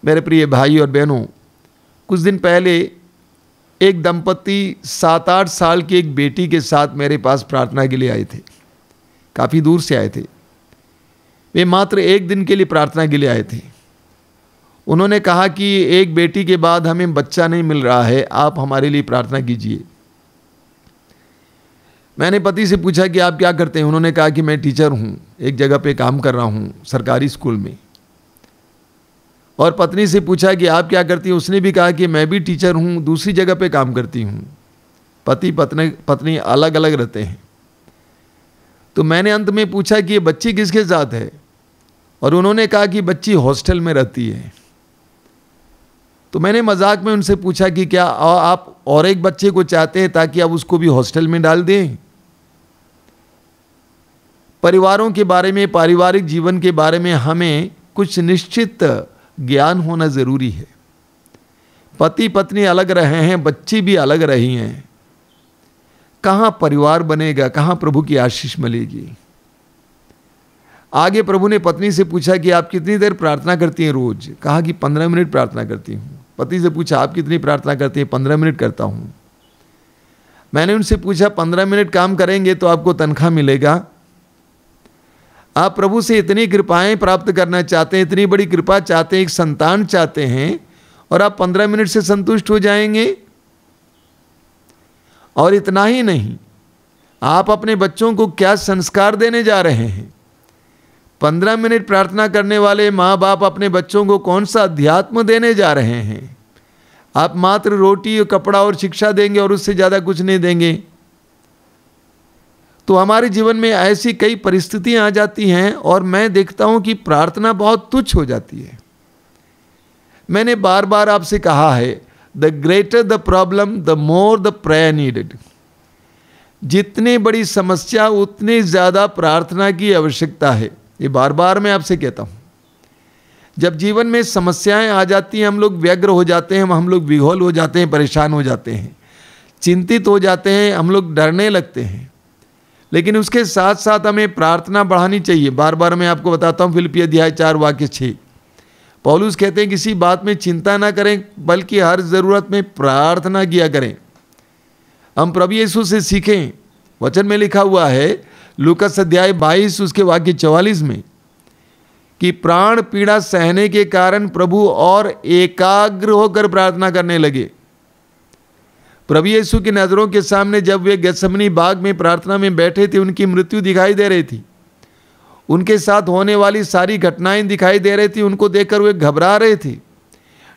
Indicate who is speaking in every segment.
Speaker 1: मेरे प्रिय भाई और बहनों, कुछ दिन पहले एक दंपति 7-8 साल की एक बेटी के साथ मेरे पास प्रार्थना के लिए आए थे। काफ़ी दूर से आए थे। वे मात्र एक दिन के लिए प्रार्थना के लिए आए थे। उन्होंने कहा कि एक बेटी के बाद हमें बच्चा नहीं मिल रहा है, आप हमारे लिए प्रार्थना कीजिए। मैंने पति से पूछा कि आप क्या करते हैं। उन्होंने कहा कि मैं टीचर हूँ, एक जगह पे काम कर रहा हूँ सरकारी स्कूल में। और पत्नी से पूछा कि आप क्या करती हैं। उसने भी कहा कि मैं भी टीचर हूँ, दूसरी जगह पे काम करती हूँ। पति पत्नी अलग अलग रहते हैं। तो मैंने अंत में पूछा कि ये बच्ची किसके साथ है, और उन्होंने कहा कि बच्ची हॉस्टल में रहती है। तो मैंने मजाक में उनसे पूछा कि क्या आप और एक बच्चे को चाहते हैं ताकि आप उसको भी हॉस्टल में डाल दें। परिवारों के बारे में, पारिवारिक जीवन के बारे में हमें कुछ निश्चित ज्ञान होना जरूरी है। पति पत्नी अलग रहे हैं, बच्ची भी अलग रही हैं, कहां परिवार बनेगा, कहां प्रभु की आशीष मिलेगी। आगे प्रभु ने पत्नी से पूछा कि आप कितनी देर प्रार्थना करती हैं रोज। कहा कि 15 मिनट प्रार्थना करती हूं। पति से पूछा आप कितनी प्रार्थना करती हैं। 15 मिनट करता हूं। मैंने उनसे पूछा 15 मिनट काम करेंगे तो आपको तनख्वाह मिलेगा। आप प्रभु से इतनी कृपाएं प्राप्त करना चाहते हैं, इतनी बड़ी कृपा चाहते हैं, एक संतान चाहते हैं, और आप 15 मिनट से संतुष्ट हो जाएंगे। और इतना ही नहीं, आप अपने बच्चों को क्या संस्कार देने जा रहे हैं। 15 मिनट प्रार्थना करने वाले माँ बाप अपने बच्चों को कौन सा अध्यात्म देने जा रहे हैं। आप मात्र रोटी, कपड़ा और शिक्षा देंगे और उससे ज़्यादा कुछ नहीं देंगे। तो हमारे जीवन में ऐसी कई परिस्थितियां आ जाती हैं और मैं देखता हूं कि प्रार्थना बहुत तुच्छ हो जाती है। मैंने बार बार आपसे कहा है, the greater the problem the more the prayer needed. जितनी बड़ी समस्या उतनी ज़्यादा प्रार्थना की आवश्यकता है। ये बार बार मैं आपसे कहता हूं। जब जीवन में समस्याएं आ जाती हैं, हम लोग व्यग्र हो जाते हैं, हम लोग विह्वल हो जाते हैं, परेशान हो जाते हैं, चिंतित हो जाते हैं, हम लोग डरने लगते हैं। लेकिन उसके साथ साथ हमें प्रार्थना बढ़ानी चाहिए। बार बार मैं आपको बताता हूँ, फिलिप्पी अध्याय 4 वाक्य 6 पौलुस कहते हैं किसी बात में चिंता ना करें, बल्कि हर ज़रूरत में प्रार्थना किया करें। हम प्रभु यीशु से सीखें। वचन में लिखा हुआ है लूकास अध्याय 22 उसके वाक्य 44 में कि प्राण पीड़ा सहने के कारण प्रभु और एकाग्र होकर प्रार्थना करने लगे। प्रभु यीशु की नज़रों के सामने जब वे गेत्सेमनी बाग में प्रार्थना में बैठे थे, उनकी मृत्यु दिखाई दे रही थी। उनके साथ होने वाली सारी घटनाएं दिखाई दे रही थी। उनको देखकर वे घबरा रहे थे,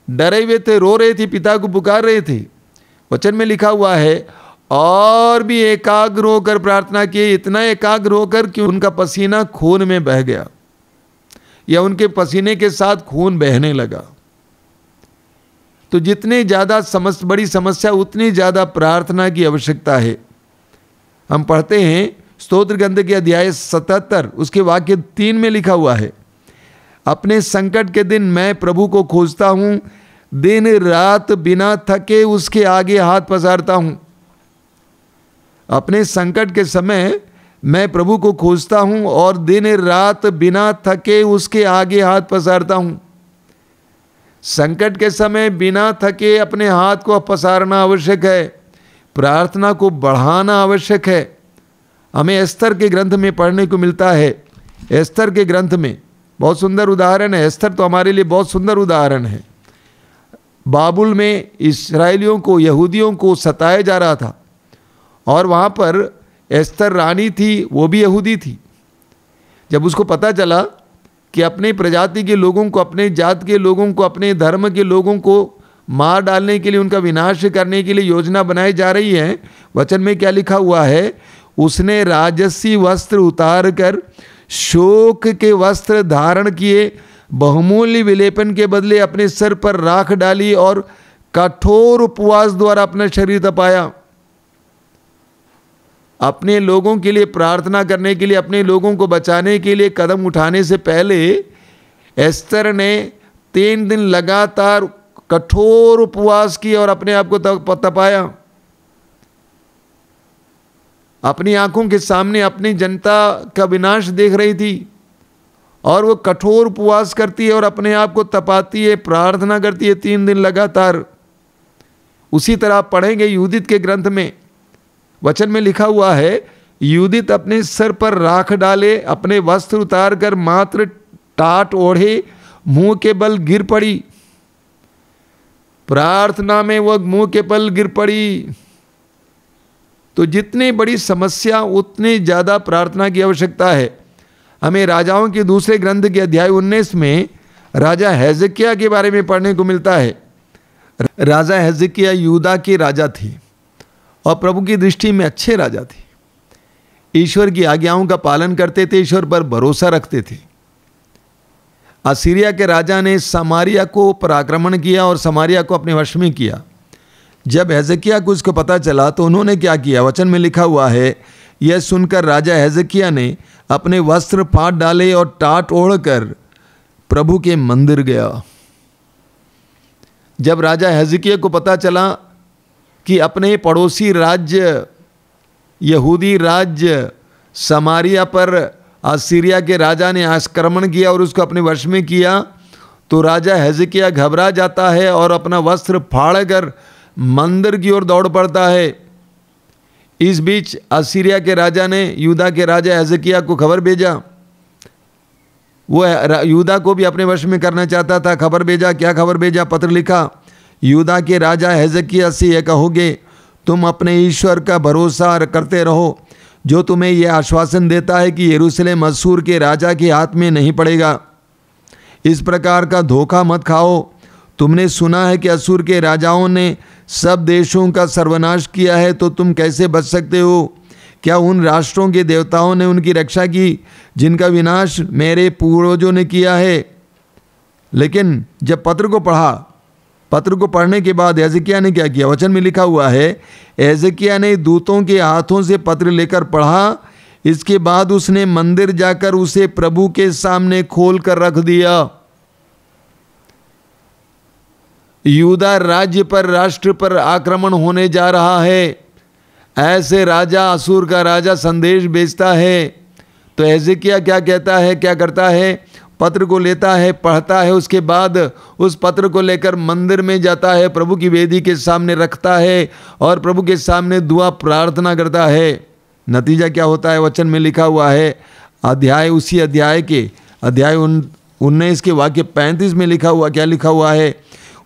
Speaker 1: डरे हुए थे, रो रहे थे, पिता को पुकार रहे थे। वचन में लिखा हुआ है और भी एकाग्र होकर प्रार्थना किए, इतना एकाग्र होकर कि उनका पसीना खून में बह गया, या उनके पसीने के साथ खून बहने लगा। तो जितनी ज़्यादा बड़ी समस्या उतनी ज़्यादा प्रार्थना की आवश्यकता है। हम पढ़ते हैं स्तोत्र ग्रंथ के अध्याय 77 उसके वाक्य 3 में लिखा हुआ है, अपने संकट के दिन मैं प्रभु को खोजता हूँ, दिन रात बिना थके उसके आगे हाथ पसारता हूँ। अपने संकट के समय मैं प्रभु को खोजता हूँ और दिन रात बिना थके उसके आगे हाथ पसारता हूँ। संकट के समय बिना थके अपने हाथ को पसारना आवश्यक है, प्रार्थना को बढ़ाना आवश्यक है। हमें एस्तर के ग्रंथ में पढ़ने को मिलता है। एस्तर के ग्रंथ में बहुत सुंदर उदाहरण है। एस्तर तो हमारे लिए बहुत सुंदर उदाहरण है। बाबुल में इस्राएलियों को, यहूदियों को सताया जा रहा था, और वहाँ पर एस्तर रानी थी, वो भी यहूदी थी। जब उसको पता चला कि अपने प्रजाति के लोगों को, अपने जात के लोगों को, अपने धर्म के लोगों को मार डालने के लिए, उनका विनाश करने के लिए योजना बनाई जा रही है, वचन में क्या लिखा हुआ है, उसने राजसी वस्त्र उतार कर शोक के वस्त्र धारण किए, बहुमूल्य विलेपन के बदले अपने सर पर राख डाली और कठोर उपवास द्वारा अपना शरीर तपाया। अपने लोगों के लिए प्रार्थना करने के लिए, अपने लोगों को बचाने के लिए कदम उठाने से पहले एस्तर ने 3 दिन लगातार कठोर उपवास किया और अपने आप को तपाया। अपनी आंखों के सामने अपनी जनता का विनाश देख रही थी, और वो कठोर उपवास करती है और अपने आप को तपाती है, प्रार्थना करती है 3 दिन लगातार। उसी तरह आप पढ़ेंगे यूदित के ग्रंथ में, वचन में लिखा हुआ है, यूदित अपने सर पर राख डाले, अपने वस्त्र उतार कर मात्र टाट ओढ़े मुंह के बल गिर पड़ी। प्रार्थना में वह मुंह के बल गिर पड़ी। तो जितनी बड़ी समस्या उतनी ज्यादा प्रार्थना की आवश्यकता है। हमें राजाओं के दूसरे ग्रंथ के अध्याय 19 में राजा हेजकिय्याह के बारे में पढ़ने को मिलता है। राजा हेजकिय्याह यूदा के राजा थे और प्रभु की दृष्टि में अच्छे राजा थे। ईश्वर की आज्ञाओं का पालन करते थे, ईश्वर पर भरोसा रखते थे। असीरिया के राजा ने समारिया को पर आक्रमण किया और समारिया को अपने वश में किया। जब हेजकिय्याह को इसको पता चला तो उन्होंने क्या किया, वचन में लिखा हुआ है, यह सुनकर राजा हेजकिय्याह ने अपने वस्त्र फाड़ डाले और टाट ओढ़कर प्रभु के मंदिर गया। जब राजा हेजकिय्याह को पता चला कि अपने पड़ोसी राज्य यहूदी राज्य समारिया पर असीरिया के राजा ने आक्रमण किया और उसको अपने वश में किया, तो राजा हेजकिय्याह घबरा जाता है और अपना वस्त्र फाड़कर मंदिर की ओर दौड़ पड़ता है। इस बीच असीरिया के राजा ने यूदा के राजा हेजकिय्याह को खबर भेजा। वो यूदा को भी अपने वश में करना चाहता था। खबर भेजा, क्या खबर भेजा? पत्र लिखा, यूदा के राजा हेजकिय्याह से यह कहोगे, तुम अपने ईश्वर का भरोसा करते रहो, जो तुम्हें यह आश्वासन देता है कि यरूशलेम अश्शूर के राजा के हाथ में नहीं पड़ेगा। इस प्रकार का धोखा मत खाओ। तुमने सुना है कि अश्शूर के राजाओं ने सब देशों का सर्वनाश किया है, तो तुम कैसे बच सकते हो? क्या उन राष्ट्रों के देवताओं ने उनकी रक्षा की जिनका विनाश मेरे पूर्वजों ने किया है? लेकिन जब पत्र को पढ़ने के बाद हेजकिय्याह ने क्या किया? वचन में लिखा हुआ है, हेजकिय्याह ने दूतों के हाथों से पत्र लेकर पढ़ा। इसके बाद उसने मंदिर जाकर उसे प्रभु के सामने खोल कर रख दिया। यूदा राज्य पर, राष्ट्र पर आक्रमण होने जा रहा है। ऐसे राजा, अश्शूर का राजा संदेश भेजता है। तो हेजकिय्याह क्या कहता है, क्या करता है? पत्र को लेता है, पढ़ता है, उसके बाद उस पत्र को लेकर मंदिर में जाता है, प्रभु की वेदी के सामने रखता है और प्रभु के सामने दुआ प्रार्थना करता है। नतीजा क्या होता है? वचन में लिखा हुआ है, उसी अध्याय 19 के वाक्य 35 में लिखा हुआ, क्या लिखा हुआ है?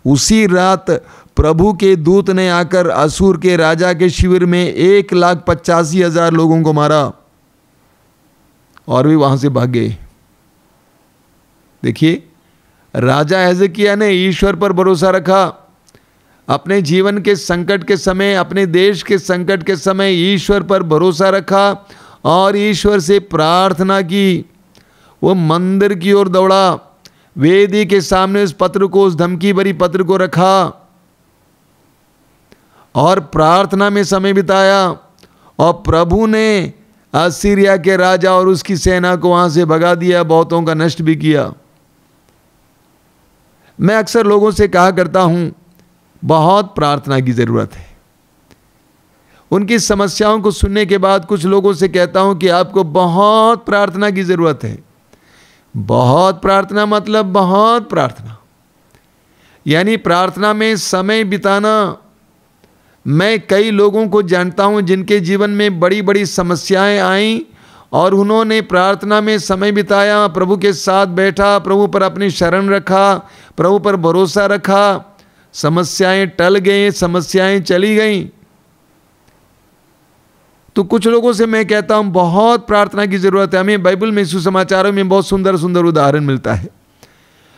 Speaker 1: उसी रात प्रभु के दूत ने आकर अश्शूर के राजा के शिविर में 1,85,000 लोगों को मारा और भी वहां से भाग गए। देखिए, राजा हेजकिय्याह ने ईश्वर पर भरोसा रखा। अपने जीवन के संकट के समय, अपने देश के संकट के समय ईश्वर पर भरोसा रखा और ईश्वर से प्रार्थना की। वो मंदिर की ओर दौड़ा, वेदी के सामने उस पत्र को, उस धमकी भरी पत्र को रखा और प्रार्थना में समय बिताया। और प्रभु ने असीरिया के राजा और उसकी सेना को वहां से भगा दिया, बहुतों का नष्ट भी किया। मैं अक्सर लोगों से कहा करता हूं, बहुत प्रार्थना की जरूरत है। उनकी समस्याओं को सुनने के बाद कुछ लोगों से कहता हूं कि आपको बहुत प्रार्थना की जरूरत है। बहुत प्रार्थना मतलब बहुत प्रार्थना, यानी प्रार्थना में समय बिताना। मैं कई लोगों को जानता हूं जिनके जीवन में बड़ी बड़ी समस्याएं आईं और उन्होंने प्रार्थना में समय बिताया, प्रभु के साथ बैठा, प्रभु पर अपनी शरण रखा, प्रभु पर भरोसा रखा। समस्याएं टल गई, समस्याएं चली गईं। तो कुछ लोगों से मैं कहता हूं बहुत प्रार्थना की जरूरत है। हमें बाइबल में, सुसमाचारों में बहुत सुंदर सुंदर उदाहरण मिलता है।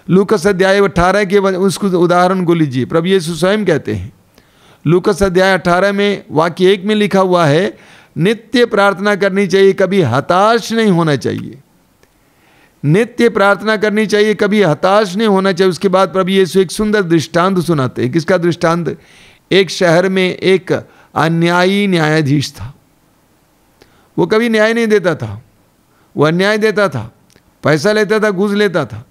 Speaker 1: लूकस अध्याय 18 के उसको उदाहरण को लीजिए। प्रभु यीशु स्वयं कहते हैं, लूकस अध्याय 18 में वाक्य 1 में लिखा हुआ है, नित्य प्रार्थना करनी चाहिए, कभी हताश नहीं होना चाहिए। नित्य प्रार्थना करनी चाहिए, कभी हताश नहीं होना चाहिए। उसके बाद प्रभु यीशु एक सुंदर दृष्टांत सुनाते हैं। किसका दृष्टांत? एक शहर में एक अन्यायी न्यायाधीश था। वो कभी न्याय नहीं देता था, वो अन्याय देता था, पैसा लेता था, घूस लेता था।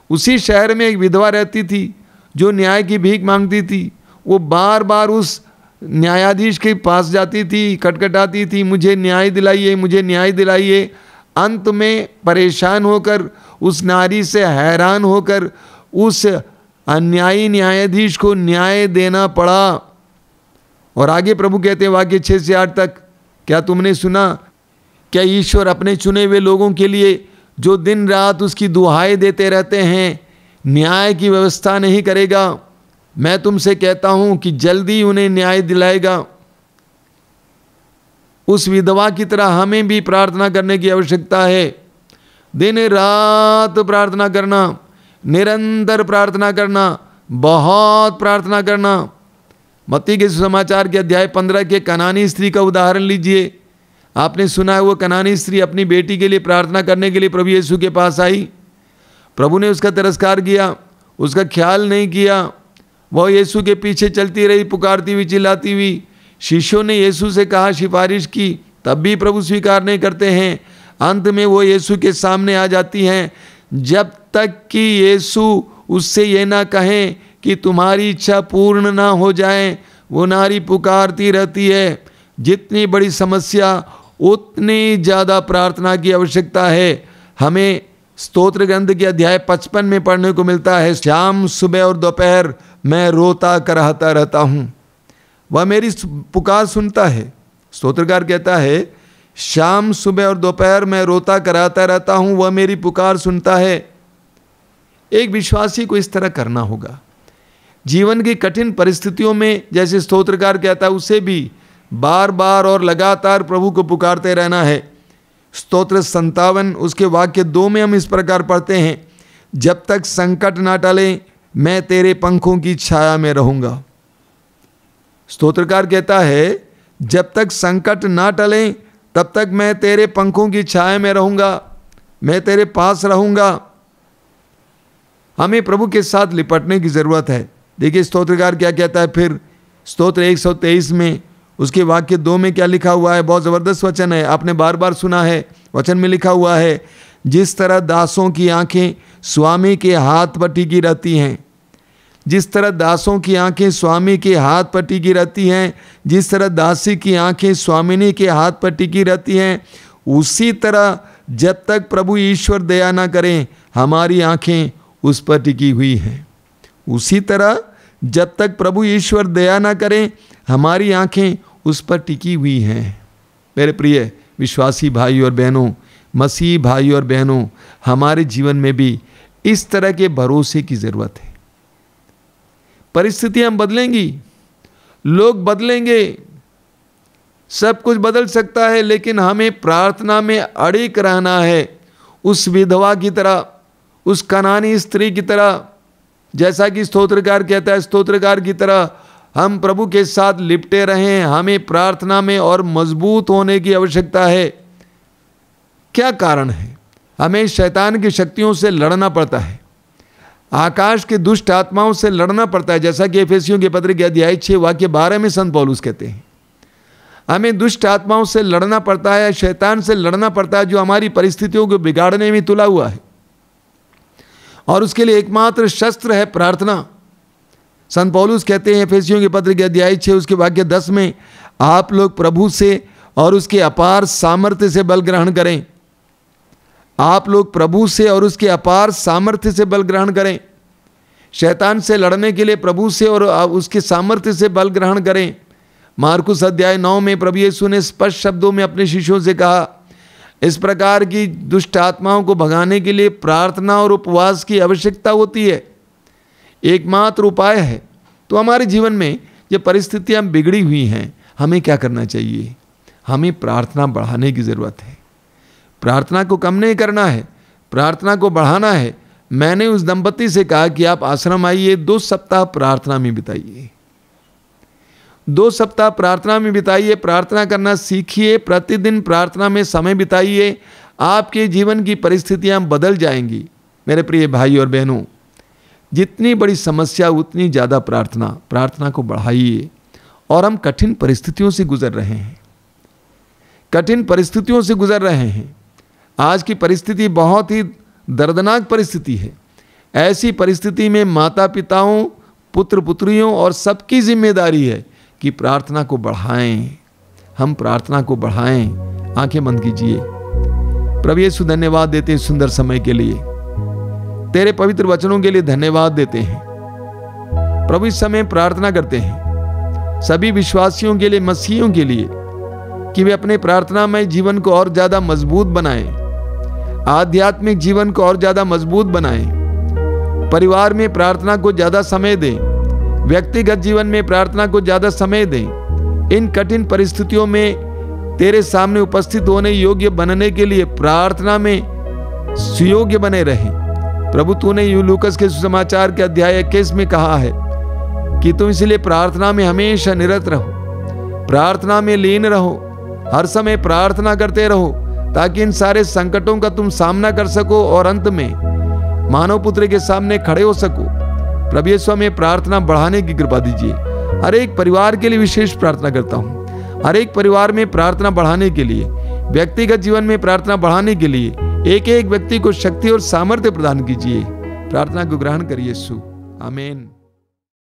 Speaker 1: उसी शहर में एक विधवा रहती थी जो न्याय की भीख मांगती थी। वो बार बार उस न्यायाधीश के पास जाती थी, खटखटाती थी, मुझे न्याय दिलाइए, मुझे न्याय दिलाइए। अंत में परेशान होकर, उस नारी से हैरान होकर उस अन्यायी न्यायाधीश को न्याय देना पड़ा। और आगे प्रभु कहते हैं वाक्य 6 से 8 तक, क्या तुमने सुना? क्या ईश्वर अपने चुने हुए लोगों के लिए जो दिन रात उसकी दुहाई देते रहते हैं न्याय की व्यवस्था नहीं करेगा? मैं तुमसे कहता हूं कि जल्दी उन्हें न्याय दिलाएगा। उस विधवा की तरह हमें भी प्रार्थना करने की आवश्यकता है। दिन रात प्रार्थना करना, निरंतर प्रार्थना करना, बहुत प्रार्थना करना। मत्ती के सुसमाचार के अध्याय 15 के कनानी स्त्री का उदाहरण लीजिए। आपने सुना है वो कनानी स्त्री अपनी बेटी के लिए प्रार्थना करने के लिए प्रभु यीशु के पास आई। प्रभु ने उसका तिरस्कार किया, उसका ख्याल नहीं किया। वह यीशु के पीछे चलती रही, पुकारती हुई, चिल्लाती हुई। शिष्यों ने यीशु से कहा, सिफारिश की, तब भी प्रभु स्वीकार नहीं करते हैं। अंत में वो यीशु के सामने आ जाती हैं। जब तक कि यीशु उससे ये ना कहें कि तुम्हारी इच्छा पूर्ण ना हो जाए, वो नारी पुकारती रहती है। जितनी बड़ी समस्या उतनी ज़्यादा प्रार्थना की आवश्यकता है। हमें स्तोत्र ग्रंथ के अध्याय 55 में पढ़ने को मिलता है, शाम सुबह और दोपहर मैं रोता कराहता रहता हूँ, वह मेरी पुकार सुनता है। स्तोत्रकार कहता है, शाम सुबह और दोपहर मैं रोता कराता रहता हूँ, वह मेरी पुकार सुनता है। एक विश्वासी को इस तरह करना होगा। जीवन की कठिन परिस्थितियों में, जैसे स्तोत्रकार कहता है, उसे भी बार बार और लगातार प्रभु को पुकारते रहना है। स्तोत्र 57 उसके वाक्य 2 में हम इस प्रकार पढ़ते हैं, जब तक संकट ना टले मैं तेरे पंखों की छाया में रहूंगा। स्तोत्रकार कहता है, जब तक संकट ना टले तब तक मैं तेरे पंखों की छाया में रहूंगा, मैं तेरे पास रहूंगा। हमें प्रभु के साथ लिपटने की जरूरत है। देखिए स्तोत्रकार क्या कहता है फिर, स्तोत्र 123 में उसके वाक्य 2 में क्या लिखा हुआ है। बहुत ज़बरदस्त वचन है, आपने बार बार सुना है। वचन में लिखा हुआ है, जिस तरह दासों की आंखें स्वामी के हाथ पर टिकी रहती हैं, जिस तरह दासों की आंखें स्वामी के हाथ पर टिकी रहती हैं, जिस तरह दासी की आंखें स्वामिनी के हाथ पर टिकी रहती हैं, उसी तरह जब तक प्रभु ईश्वर दया ना करें हमारी आंखें उस पर टिकी हुई हैं। उसी तरह जब तक प्रभु ईश्वर दया ना करें हमारी आंखें उस पर टिकी हुई हैं। मेरे प्रिय विश्वासी भाई और बहनों, मसीही भाई और बहनों, हमारे जीवन में भी इस तरह के भरोसे की ज़रूरत है। परिस्थितियां बदलेंगी, लोग बदलेंगे, सब कुछ बदल सकता है, लेकिन हमें प्रार्थना में अड़िग रहना है। उस विधवा की तरह, उस कनानी स्त्री की तरह, जैसा कि स्तोत्रकार कहता है, स्तोत्रकार की तरह हम प्रभु के साथ लिपटे रहें। हमें प्रार्थना में और मजबूत होने की आवश्यकता है। क्या कारण है? हमें शैतान की शक्तियों से लड़ना पड़ता है, आकाश के दुष्ट आत्माओं से लड़ना पड़ता है, जैसा कि एफेसियों के पत्र के अध्याय 6 वाक्य 12 में संत पौलुस कहते हैं। हमें दुष्ट आत्माओं से लड़ना पड़ता है, शैतान से लड़ना पड़ता है, जो हमारी परिस्थितियों को बिगाड़ने में तुला हुआ है। और उसके लिए एकमात्र शस्त्र है प्रार्थना। संत पौलुस कहते हैं एफेसियों के पत्र के अध्याय 6 उसके वाक्य 10 में, आप लोग प्रभु से और उसके अपार सामर्थ्य से बल ग्रहण करें। आप लोग प्रभु से और उसके अपार सामर्थ्य से बल ग्रहण करें। शैतान से लड़ने के लिए प्रभु से और उसके सामर्थ्य से बल ग्रहण करें। मार्कुस अध्याय 9 में प्रभु यीशु ने स्पष्ट शब्दों में अपने शिष्यों से कहा, इस प्रकार की दुष्ट आत्माओं को भगाने के लिए प्रार्थना और उपवास की आवश्यकता होती है। एकमात्र उपाय है। तो हमारे जीवन में ये परिस्थितियां बिगड़ी हुई हैं, हमें क्या करना चाहिए? हमें प्रार्थना बढ़ाने की ज़रूरत है। प्रार्थना को कम नहीं करना है, प्रार्थना को बढ़ाना है। मैंने उस दंपति से कहा कि आप आश्रम आइए, 2 सप्ताह प्रार्थना में बिताइए, 2 सप्ताह प्रार्थना में बिताइए, प्रार्थना करना सीखिए, प्रतिदिन प्रार्थना में समय बिताइए, आपके जीवन की परिस्थितियां बदल जाएंगी। मेरे प्रिय भाई और बहनों, जितनी बड़ी समस्या उतनी ज़्यादा प्रार्थना, प्रार्थना को बढ़ाइए। और हम कठिन परिस्थितियों से गुजर रहे हैं, कठिन परिस्थितियों से गुजर रहे हैं। आज की परिस्थिति बहुत ही दर्दनाक परिस्थिति है। ऐसी परिस्थिति में माता पिताओं, पुत्र पुत्रियों और सबकी जिम्मेदारी है कि प्रार्थना को बढ़ाएं। हम प्रार्थना को बढ़ाएं। आंखें बंद कीजिए। प्रभु यीशु धन्यवाद देते हैं सुंदर समय के लिए, तेरे पवित्र वचनों के लिए धन्यवाद देते हैं प्रभु। इस समय प्रार्थना करते हैं सभी विश्वासियों के लिए, मसीहियों के लिए, कि वे अपने प्रार्थनामय जीवन को और ज्यादा मजबूत बनाएं, आध्यात्मिक जीवन को और ज्यादा मजबूत बनाएं, परिवार में प्रार्थना को ज्यादा समय दें, व्यक्तिगत जीवन में प्रार्थना को ज्यादा समय दें। इन कठिन परिस्थितियों में तेरे सामने उपस्थित होने योग्य बनने के लिए प्रार्थना में सुयोग्य बने रहें प्रभु। तूने लूकस के सुसमाचार के अध्याय 21 में कहा है कि तुम इसलिए प्रार्थना में हमेशा निरत रहो, प्रार्थना में लीन रहो, हर समय प्रार्थना करते रहो, ताकि इन सारे संकटों का तुम सामना कर सको और अंत में मानव पुत्र के सामने खड़े हो सको। प्रभु यीशु में प्रार्थना बढ़ाने की कृपा दीजिए। हर एक परिवार के लिए विशेष प्रार्थना करता हूँ, हर एक परिवार में प्रार्थना बढ़ाने के लिए, व्यक्तिगत जीवन में प्रार्थना बढ़ाने के लिए एक एक व्यक्ति को शक्ति और सामर्थ्य प्रदान कीजिए। प्रार्थना को ग्रहण करिए यीशु, आमीन।